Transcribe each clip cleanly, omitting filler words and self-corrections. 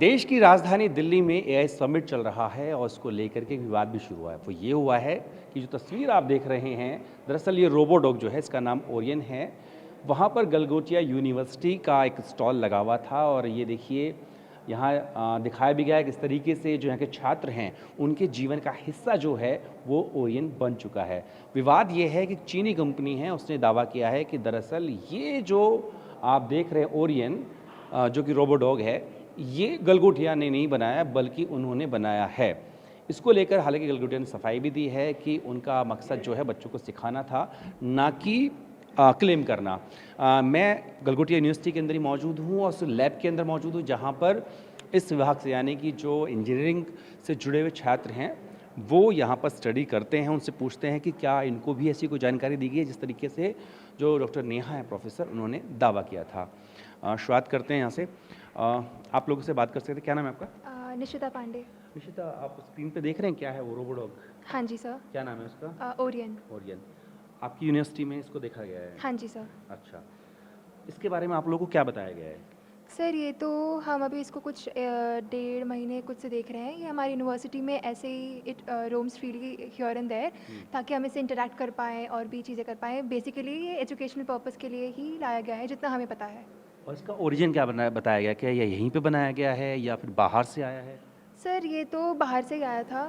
देश की राजधानी दिल्ली में एआई समिट चल रहा है और उसको लेकर के एक विवाद भी शुरू हुआ है। वो ये हुआ है कि जो तस्वीर आप देख रहे हैं, दरअसल ये रोबोडॉग जो है, इसका नाम ओरियन है। वहाँ पर गलगोटिया यूनिवर्सिटी का एक स्टॉल लगा हुआ था और ये देखिए यहाँ दिखाया भी गया है किस तरीके से जो यहाँ के छात्र हैं उनके जीवन का हिस्सा जो है वो ओरियन बन चुका है। विवाद ये है कि चीनी कंपनी है, उसने दावा किया है कि दरअसल ये जो आप देख रहे हैं ओरियन जो कि रोबोडॉग है, ये गलगोटिया ने नहीं बनाया बल्कि उन्होंने बनाया है। इसको लेकर हालांकि गलगोटिया ने सफाई भी दी है कि उनका मकसद जो है बच्चों को सिखाना था, ना कि क्लेम करना। मैं गलगोटिया यूनिवर्सिटी के अंदर ही मौजूद हूँ और उस लैब के अंदर मौजूद हूँ जहाँ पर इस विभाग से यानी कि जो इंजीनियरिंग से जुड़े हुए छात्र हैं वो यहाँ पर स्टडी करते हैं। उनसे पूछते हैं कि क्या इनको भी ऐसी कोई जानकारी दी गई है जिस तरीके से जो डॉक्टर नेहा है प्रोफेसर, उन्होंने दावा किया था। शुरुआत करते हैं यहाँ से। आप लोगों से बात कर सकते हैं। क्या नाम है आपका? निशिता पांडे। निशिता, आप स्क्रीन पे देख रहे हैं क्या है वो रोबोडॉग? हाँ जी सर। क्या नाम है उसका? ओरियन। ओरियन। आपकी यूनिवर्सिटी में इसको देखा गया है? हाँ जी सर। अच्छा, इसके बारे में आप लोगों को क्या बताया गया है? सर ये तो हम अभी इसको कुछ 1.5 महीने कुछ से देख रहे हैं। ये हमारी यूनिवर्सिटी में ऐसे ही it roams freely here and there, ताकि हम इससे इंटरेक्ट कर पाएँ और भी चीज़ें कर पाएँ। बेसिकली ये एजुकेशनल पर्पस के लिए ही लाया गया है, जितना हमें पता है। और इसका ओरिजिन क्या बताया गया? क्या ये यहीं पे बनाया गया है या फिर बाहर से आया है? सर ये तो बाहर से ही आया था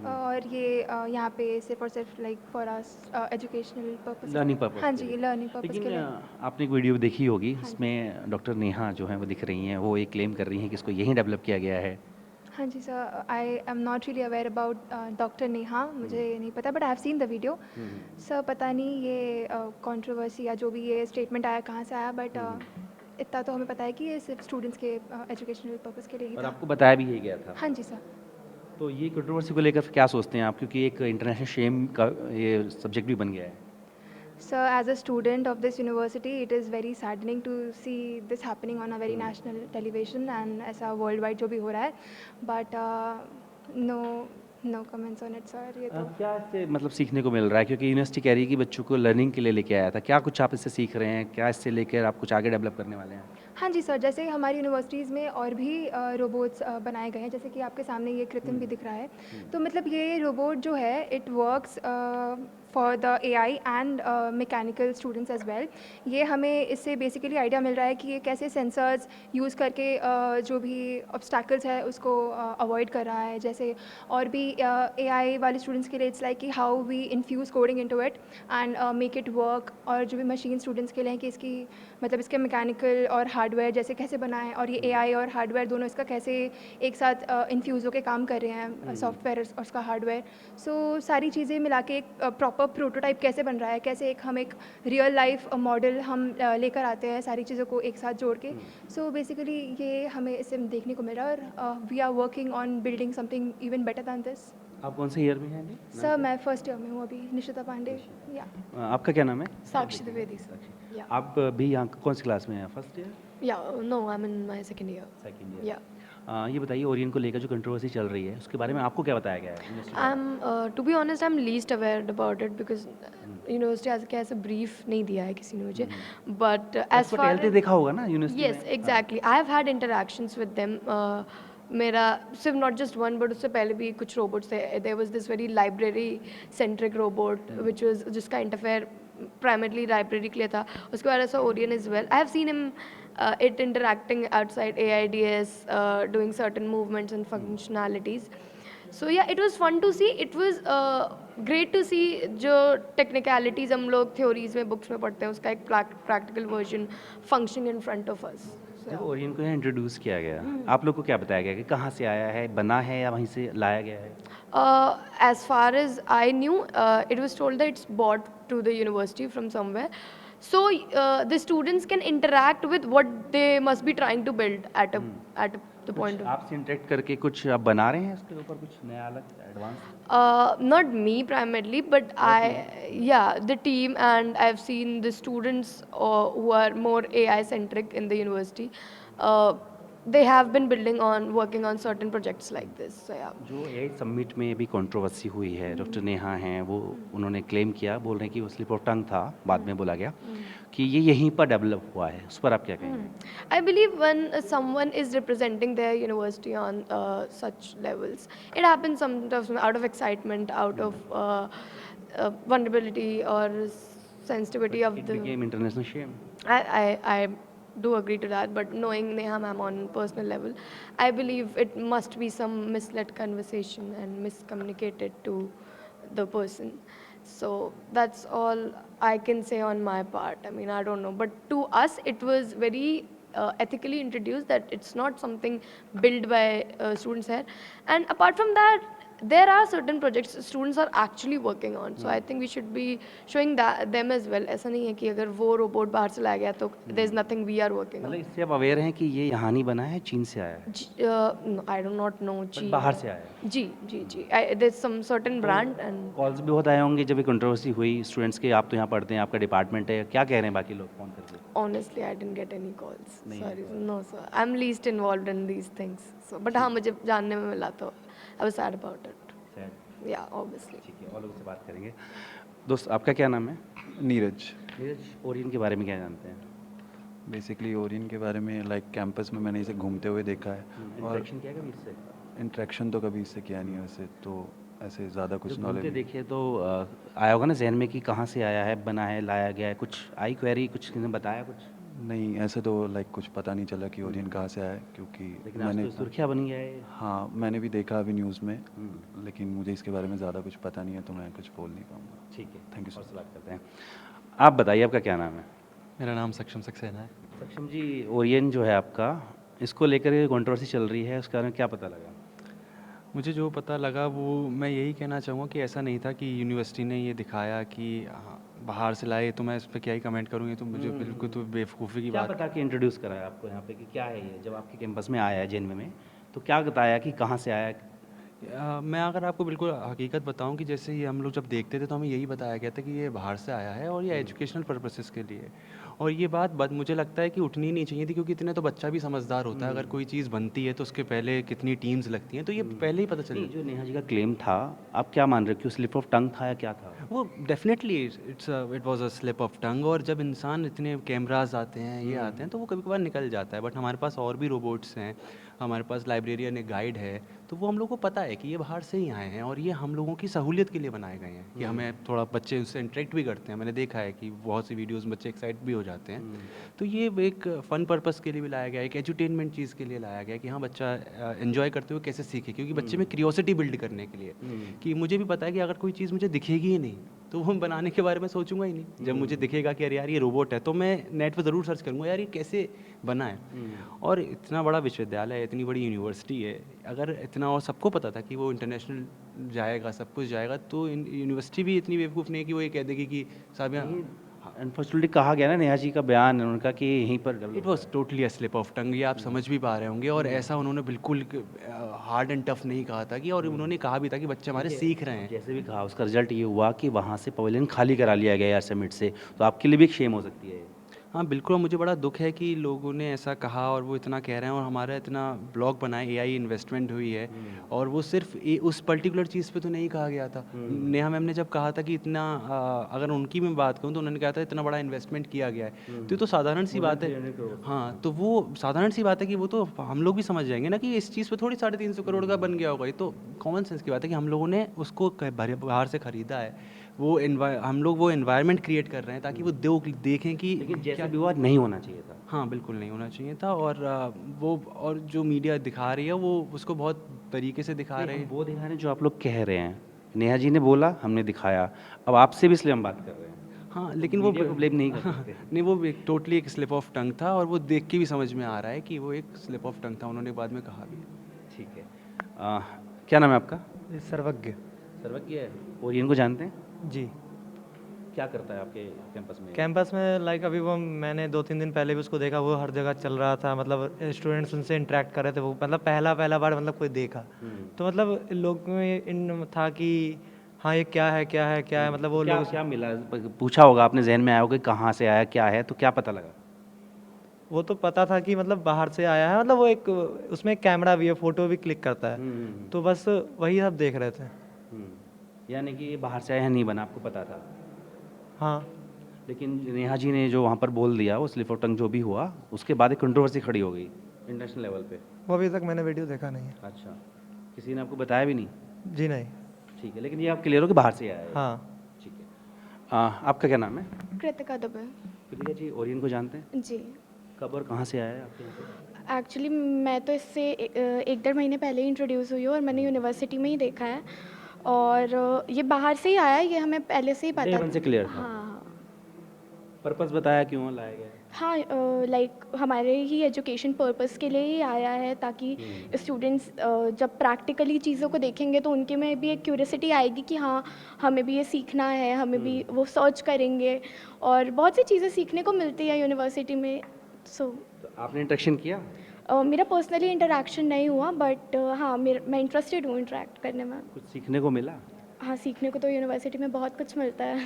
और ये यहाँ पे सिर्फ और सिर्फ like for us educational purpose, learning purpose हाँ के जी, लिए। लर्निंग पर्पस के लेकिन लिए। आपने एक वीडियो देखी होगी, हाँ जी। इसमें डॉक्टर नेहा जो हैं वो दिख रही हैं, वो ये क्लेम कर रही हैं कि इसको यहीं डेवलप किया गया है। हाँ जी sir, I am not really aware about doctor Neha, मुझे नहीं पता, but I have seen the video. Sir पता नहीं ये कंट्रोवर्सी या जो भी ये स्टेटमेंट आया कहाँ से आया, बट इतना तो हमें पता है कि ये सिर्फ स्टूडेंट्स के एजुकेशनल पर्पस के लिए ही और था। आपको बताया भी यही गया था? हाँ जी सर। तो ये कंट्रोवर्सी को लेकर क्या सोचते हैं आप, क्योंकि एक इंटरनेशनल शेम का ये सब्जेक्ट भी बन गया है? Sir, as a student of this university, it is very saddening to see this happening on a very national television and ऐसा worldwide जो भी हो रहा है, but no comments on it, sir. ये तो क्या इससे मतलब सीखने को मिल रहा है, क्योंकि यूनिवर्सिटी कह रही है कि बच्चों को लर्निंग के लिए लेके आया था, क्या कुछ आप इससे सीख रहे हैं? क्या इससे लेकर आप कुछ आगे डेवलप करने वाले हैं? हाँ जी सर, जैसे हमारी यूनिवर्सिटीज़ में और भी रोबोट्स बनाए गए हैं, जैसे कि आपके सामने ये कृत्रिम भी दिख रहा है। तो मतलब ये रोबोट जो है it works for the AI and mechanical students as well. ये हमें इससे बेसिकली आइडिया मिल रहा है कि ये कैसे सेंसर्स यूज़ करके जो भी ऑब्स्टैकल्स है उसको अवॉइड कर रहा है। जैसे और भी एआई वाले स्टूडेंट्स के लिए इट्स लाइक कि how we infuse coding into it and make it work. और जो भी मशीन स्टूडेंट्स के लिए हैं कि इसकी मतलब इसके मैकेनिकल और हार्डवेयर जैसे कैसे बनाएं, और ये एआई और हार्डवेयर दोनों इसका कैसे एक साथ इन्फ्यूज़ होकर काम कर रहे हैं, सॉफ्टवेयर और उसका हार्डवेयर। सो सारी चीज़ें मिला के एक प्रॉपर प्रोटोटाइप कैसे बन रहा है, कैसे हम एक रियल लाइफ मॉडल हम लेकर आते हैं सारी चीज़ों को एक साथ जोड़ के। सो बेसिकली ये हमें इससे देखने को मिल रहा है और we are working on building something even better than this. आप कौन से ईयर में हैं अभी? सर मैं फर्स्ट ईयर में हूँ अभी, निशिता पांडे। या आपका क्या नाम है? साक्षी द्विवेदी सर। या आप भी यहाँ कौन सी क्लास में हैं? First year? Yeah, no, I'm in my second year. Second year? Yeah. ये बताइए, ओरियन को लेकर जो कंट्रोवर्सी चल रही है उसके बारे में आपको क्या बताया गया है यूनिवर्सिटी द्वारा? To be honest, I'm least aware about it because university आज के ऐसे ब्रीफ नहीं दिया है किसी ने मुझे, बट एज आपको फार टहलते देखा होगा ना यूनिवर्सिटी यस में? Exactly, I have had interactions with them. मेरा सिर्फ नॉट जस्ट वन बट उससे पहले भी कुछ रोबोट्स थे। There was this very library centric robot which was जिसका इंटरफेयर प्राइमरली लाइब्रेरी के लिए था। उसके बाद ऐसा Orion is well, I have seen him it interacting outside AIDS, doing certain movements and functionalities. So yeah, it was fun to see. It was great to see जो technicalities हम लोग theories में books में पढ़ते हैं उसका एक practical version functioning in front of us. जब ओरियन को इंट्रोड्यूस किया गया, आप लोग को क्या बताया गया कि कहाँ से आया है, बना है या वहीं से लाया गया है? As far as I knew, it was told that it's bought to the university from somewhere. So the students can interact with what they must be trying to build at the point of. आपसे interact करके कुछ आप बना रहे हैं उसके ऊपर कुछ नया अलग advance? Not me primarily, but the team, and I've seen the students who are more AI centric in the university. They have been working on certain projects like this. So yeah. जो AI summit में भी controversy हुई है, doctor Neha हैं वो उन्होंने claim किया, बोल रहे हैं कि वो स्लिप ऑफ टंग था, बाद में बोला गया। कि ये यहीं पर डेवलप हुआ है, उस पर आप क्या कहेंगे? I believe when someone is representing their university on such levels, it happens sometimes out of excitement, out of vulnerability or sensitivity of It the. became international shame. I do agree to that, but knowing Neha ma'am on personal level, I believe it must be some misled conversation and miscommunicated to the person. So that's all I can say on my part. I mean, I don't know, but to us, it was very ethically introduced that it's not something built by students here. And apart from that, there are certain projects students are actually working on. So I think we should be showing that them as well. ऐसा नहीं है कि अगर वो robot बाहर से लाया गया तो there's nothing we are working मतलब on. इससे आप अवेयर हैं कि ये यहाँ नहीं बना है, चीन से आया है, No, I do not know. But जी बाहर से आया है। जी. There's some certain brand and calls भी बहुत आए होंगे जब ये कंट्रोवर्सी हुई स्टूडेंट्स के, आप तो यहाँ पढ़ते हैं, आपका डिपार्टमेंट है, क्या कह रहे हैं बाकी लोग फ़ोन करके? honestly I didn't get any calls. नहीं Sorry, आए no sir. I'm least involved in these things. So, but हाँ मुझे जानने में मिला तो I was sad about it. शायद। Yeah, obviously. ठीक है, और लोगों से बात करेंगे। दोस्त, आपका क्या नाम है? नीरज। नीरज, ओरियन के बारे में क्या जानते हैं? बेसिकली ओरियन के बारे में लाइक कैंपस में मैंने इसे घूमते हुए देखा है और इंटरेक्शन किया कभी इससे? इंटरेक्शन तो कभी इससे किया नहीं है वैसे, तो ऐसे ज़्यादा कुछ जब घूमते नॉलेज देखिए तो आया होगा ना जहन में कि कहाँ से आया है, बना है, लाया गया है, कुछ आई क्वेरी, कुछ किसी ने बताया कुछ? नहीं, ऐसे तो लाइक कुछ पता नहीं चला कि ओरियन कहाँ से आया है, क्योंकि लेकिन आज मैंने तो सुर्खियाँ बन गया है। हाँ मैंने भी देखा अभी न्यूज़ में, लेकिन मुझे इसके बारे में ज़्यादा कुछ पता नहीं है तो मैं कुछ बोल नहीं पाऊँगा। ठीक है, Thank you, sir. और से बात करते हैं। आप बताइए आपका क्या नाम है? मेरा नाम सक्षम सक्सेना है। सक्षम जी, ओरियन जो है आपका, इसको लेकर कंट्रोवर्सी चल रही है, उसके बारे में क्या पता लगा? मुझे जो पता लगा वो मैं यही कहना चाहूँगा कि ऐसा नहीं था कि यूनिवर्सिटी ने ये दिखाया कि हाँ, बाहर से लाए, तो मैं इस पर क्या ही कमेंट करूँगी, तो मुझे बिल्कुल तो बेवकूफ़ी की क्या बात। बता के इंट्रोड्यूस कराया आपको यहाँ पे कि क्या है ये, जब आपके कैंपस में आया है जेएनवी में, तो क्या बताया कि कहाँ से आया? मैं अगर आपको बिल्कुल हकीकत बताऊं कि जैसे ये हम लोग जब देखते थे तो हमें यही बताया गया था कि ये बाहर से आया है और ये एजुकेशनल पर्पसेस के लिए। और ये बात मुझे लगता है कि उठनी नहीं चाहिए थी, क्योंकि इतने तो बच्चा भी समझदार होता है, अगर कोई चीज़ बनती है तो उसके पहले कितनी टीम्स लगती हैं, तो ये पहले ही पता चल नहीं, जो नेहा जी का क्लेम था, आप क्या मान रहे हो कि स्लिप ऑफ टंग था या क्या था? वो definitely it was a slip of tongue. और जब इंसान इतने कैमरास आते हैं, ये आते हैं, तो वो कभी कभार निकल जाता है। बट हमारे पास और भी रोबोट्स हैं, हमारे पास लाइब्रेरियन एक गाइड है, तो वो हम लोग को पता है कि ये बाहर से ही आए हैं और ये हम लोगों की सहूलियत के लिए बनाए गए हैं कि हमें थोड़ा बच्चे उससे इंटरेक्ट भी करते हैं। मैंने देखा है कि बहुत सी वीडियोस में बच्चे एक्साइट भी हो जाते हैं। तो ये एक फ़न पर्पस के लिए भी लाया गया है, एक एजुटेनमेंट चीज़ के लिए लाया गया है कि हाँ बच्चा एंजॉय करते हुए कैसे सीखे, क्योंकि बच्चे में क्रियोसिटी बिल्ड करने के लिए कि मुझे भी पता है कि अगर कोई चीज़ मुझे दिखेगी ही नहीं तो वो बनाने के बारे में सोचूंगा ही नहीं। जब मुझे दिखेगा कि अरे यार ये रोबोट है, तो मैं नेट पर ज़रूर सर्च करूँगा यार ये कैसे बना है। और इतना बड़ा विश्वविद्यालय है, इतनी बड़ी यूनिवर्सिटी है, अगर इतना और सबको पता था कि वो इंटरनेशनल जाएगा, सब कुछ जाएगा, तो यूनिवर्सिटी भी इतनी बेवकूफ़ नहीं है कि वो ये कह देगी कि साहब यहाँ। अनफॉर्चुनेटली कहा गया ना, नेहा जी का बयान है उनका कि यहीं पर it was totally a slip of tongue, ये आप समझ भी पा रहे होंगे। और ऐसा उन्होंने बिल्कुल हार्ड एंड टफ नहीं कहा था कि, और उन्होंने कहा भी था कि बच्चे हमारे सीख रहे हैं। जैसे भी कहा, उसका रिजल्ट ये हुआ कि वहाँ से पवेलियन खाली करा लिया गया यार समिट से, तो आपके लिए भी एक शेम हो सकती है। हाँ बिल्कुल, और मुझे बड़ा दुख है कि लोगों ने ऐसा कहा और वो इतना कह रहे हैं, और हमारा इतना ब्लॉग बना है, एआई इन्वेस्टमेंट हुई है, और वो सिर्फ उस पर्टिकुलर चीज़ पे तो नहीं कहा गया था। नेहा मैम ने जब कहा था कि इतना अगर उनकी मैं बात करूँ तो उन्होंने कहा था इतना बड़ा इन्वेस्टमेंट किया गया है, तो ये तो साधारण सी बात है। हाँ, तो वो साधारण सी बात है कि वो तो हम लोग भी समझ जाएंगे ना कि इस चीज़ पे थोड़ी 350 करोड़ का बन गया होगा। ये तो कॉमन सेंस की बात है कि हम लोगों ने उसको बाहर से ख़रीदा है, वो हम लोग वो एनवायरनमेंट क्रिएट कर रहे हैं ताकि वो देखें कि लेकिन जैसा भी हुआ नहीं होना चाहिए था। हाँ बिल्कुल नहीं होना चाहिए था। और वो और जो मीडिया दिखा रही है वो उसको बहुत तरीके से दिखा रहे हैं। वो दिखा रहे हैं जो आप लोग कह रहे हैं, नेहा जी ने बोला, हमने दिखाया, अब आपसे भी इसलिए हम बात कर रहे हैं। हाँ लेकिन वो ब्लेम नहीं कर सकते। नहीं, वो एक टोटली एक स्लिप ऑफ टंग था, और वो देख के भी समझ में आ रहा है कि वो एक स्लिप ऑफ टंग था, उन्होंने बाद में कहा भी। ठीक है, क्या नाम है आपका? सर्वज्ञ। सर्वज्ञ है। ओरियन को जानते हैं? जी। क्या करता है आपके कैंपस में? कैंपस में लाइक अभी वो मैंने 2-3 दिन पहले भी उसको देखा, वो हर जगह चल रहा था, मतलब स्टूडेंट्स उनसे इंटरेक्ट कर रहे थे, वो मतलब पहला बार मतलब कोई देखा, तो मतलब लोग में इन था कि हाँ ये क्या है मतलब वो क्या लोग क्या मिला? पूछा होगा आपने, जहन में आया होगा कि कहाँ से आया, क्या है, तो क्या पता लगा? वो तो पता था कि मतलब बाहर से आया है, मतलब वो एक उसमें एक कैमरा भी है, फ़ोटो भी क्लिक करता है, तो बस वही सब देख रहे थे। यानी कि ये बाहर से आया नहीं बना, आपको पता था? हाँ। लेकिन नेहा जी ने जो वहाँ पर बोल दिया, वो स्लिप ऑफ टंग जो भी हुआ, उसके बाद एक कंट्रोवर्सी खड़ी हो गई इंटरनेशनल लेवल पे। वो अभी तक मैंने वीडियो देखा नहीं है। अच्छा, किसी ने आपको बताया भी नहीं? जी नहीं। ठीक है, लेकिन ये आप क्लियर हो कि बाहर से आया है? हाँ। ठीक है। आपका क्या नाम है? कृतिका दुबे। प्रिया जी, ओरियन को जानते हैं? जी। कब और कहाँ से आया है आपके यहाँ पे? एक्चुअली मैं तो इससे 1-1.5 महीने पहले ही इंट्रोड्यूस हुई हूँ और मैंने यूनिवर्सिटी में ही देखा है और ये बाहर से ही आया, ये हमें पहले से ही Day पता one से clear था? हाँ पर्पस बताया क्यों लाया गया है? हाँ लाइक हमारे ही एजुकेशन पर्पस के लिए ही आया है ताकि स्टूडेंट्स जब प्रैक्टिकली चीज़ों को देखेंगे तो उनके में भी एक क्यूरियोसिटी आएगी कि हाँ हमें भी ये सीखना है, हमें भी वो सर्च करेंगे और बहुत सी चीज़ें सीखने को मिलती है यूनिवर्सिटी में। सो तो आपने इंटरेक्शन किया? मेरा पर्सनली इंटरेक्शन नहीं हुआ बट हाँ मैं इंटरेस्टेड हूँ इंटरेक्ट करने में। कुछ सीखने को मिला? हाँ सीखने को तो यूनिवर्सिटी में बहुत कुछ मिलता है।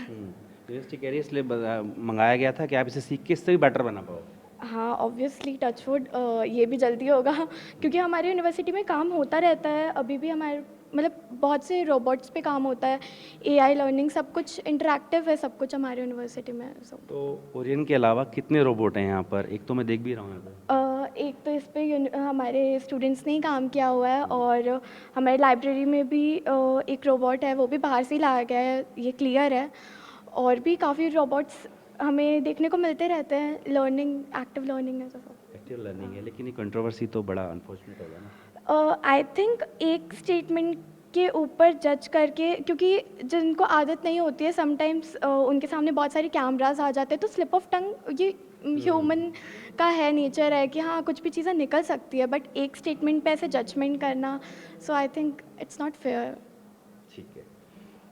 यूनिवर्सिटी कह रही है इसलिए मंगाया गया था कि आप इसे सीख के इससे भी बेटर बना पाओ। हाँ ऑब्वियसली टचवुड ये भी जल्दी होगा क्योंकि हमारे यूनिवर्सिटी में काम होता रहता है अभी भी, हमारे मतलब बहुत से रोबोट्स पे काम होता है, एआई लर्निंग सब कुछ इंटरेक्टिव है सब कुछ हमारे यूनिवर्सिटी में। तो ओरियन के अलावा कितने रोबोट हैं यहाँ पर? एक तो मैं देख भी रहा हूँ यहाँ पर। एक तो इस पे हमारे स्टूडेंट्स ने ही काम किया हुआ है और हमारे लाइब्रेरी में भी एक रोबोट है, वो भी बाहर से ही लाया गया है, ये क्लियर है। और भी काफ़ी रोबोट्स हमें देखने को मिलते रहते हैं, लर्निंग एक्टिव लर्निंग है सब। एक्टिव लर्निंग है, लेकिन ये कंट्रोवर्सी तो बड़ा अनफॉर्चुनेट होगा ना। आई थिंक एक स्टेटमेंट के ऊपर जज करके, क्योंकि जिनको आदत नहीं होती है समटाइम्स उनके सामने बहुत सारे कैमरास आ जाते हैं तो स्लिप ऑफ टंग ये ह्यूमन का है, नेचर है कि हाँ कुछ भी चीज़ें निकल सकती है बट एक स्टेटमेंट पे ऐसे जजमेंट करना, so I think it's not fair. ठीक है,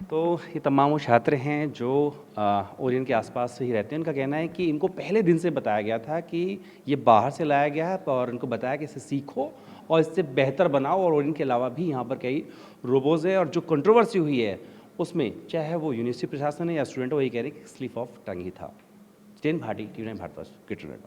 तो ये तमाम वो छात्र हैं जो ओरियन के आसपास से ही रहते हैं। उनका कहना है कि इनको पहले दिन से बताया गया था कि ये बाहर से लाया गया है और इनको बताया कि इसे सीखो और इससे बेहतर बनाओ। और ओरियन के अलावा भी यहाँ पर कई रोबोज है और जो कंट्रोवर्सी हुई है उसमें चाहे वो यूनिवर्सिटी प्रशासन है या स्टूडेंट, वही कह रहे हैं कि स्लिप ऑफ टंग ही था। जितेंद्र भाटी, टीवी 9 भारतवर्ष, किटनेट।